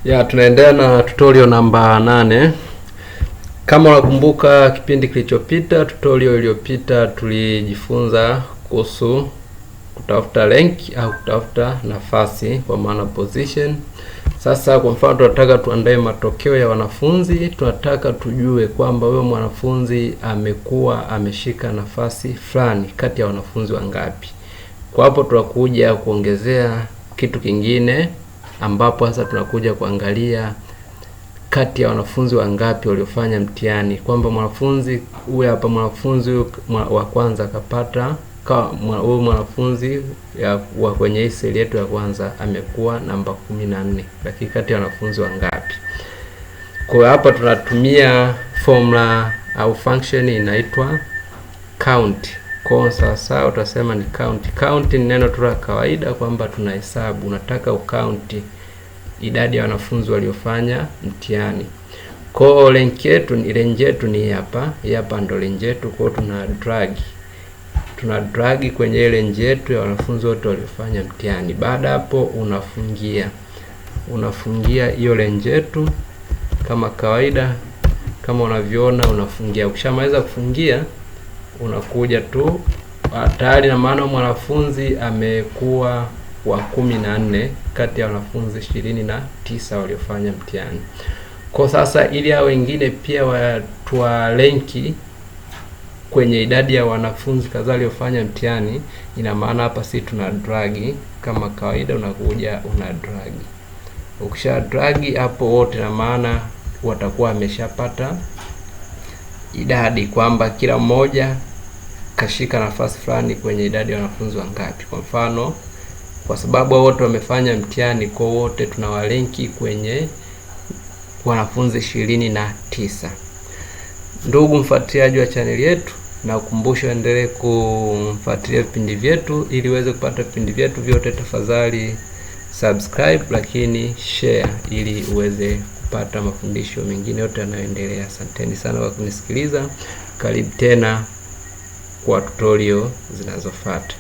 Tunaendelea na tutorial namba 8. Kama unakumbuka kipindi kilichopita, tutorial iliyopita tulijifunza kuhusu kutafuta rank au kutafuta nafasi kwa maana position. Sasa kwa mfano tunataka tuandae matokeo ya wanafunzi, tunataka tujue kwamba wewe mwanafunzi amekuwa ameshika nafasi fulani kati ya wanafunzi wangapi. Kwa hapo tunakuja kuongezea kitu kingine ambapo sasa tunakuja kuangalia kati ya wanafunzi wangapi waliofanya mtihani, kwamba mwanafunzi huyu hapa, mwanafunzi wa kwanza akapata huyu mwanafunzi wa kwenye hii seli yetu ya kwanza amekuwa namba 14, lakini kati ya wanafunzi wangapi? Kwa hapa tunatumia formula au function inaitwa count. Kwa sasa utasema ni count. Count ni neno tu la kawaida kwamba tunahesabu, unataka ukaunt idadi ya wanafunzi waliofanya mtihani. Kwa range yetu ni hapa. Hapa ndo range yetu, kwa tuna drag kwenye range yetu ya wanafunzi wote waliofanya mtihani. Baada hapo unafungia hiyo range yetu kama kawaida, kama unavyoona unafungia. Ukishamaliza kufungia unakuja tu tayari, na maana mwanafunzi amekuwa wa 14 kati ya wanafunzi 29 waliofanya mtihani. Kwa sasa ili hao wengine pia watu ranki kwenye idadi ya wanafunzi kadhaa waliofanya mtihani, ina maana hapa sisi tuna drag kama kawaida, unakuja una drag. Ukisha drag hapo wote, na maana watakuwa ameshapata idadi kwamba kila mmoja kashika nafasi fulani kwenye idadi ya wanafunzi wangapi. Kwa mfano, kwa sababu wote wamefanya mtihani, kwa wote tunawalenki kwenye wanafunzi 29. Ndugu mfuatiliaji wa chaneli yetu, na ukumbusho endelee kumfuatilia vipindi vyetu ili uweze kupata vipindi vyetu vyote. Tafadhali subscribe, lakini share ili uweze kupata mafundisho mengine yote yanayoendelea. Asanteni sana kwa kunisikiliza. Karibu tena kwa tutorial zinazofuata.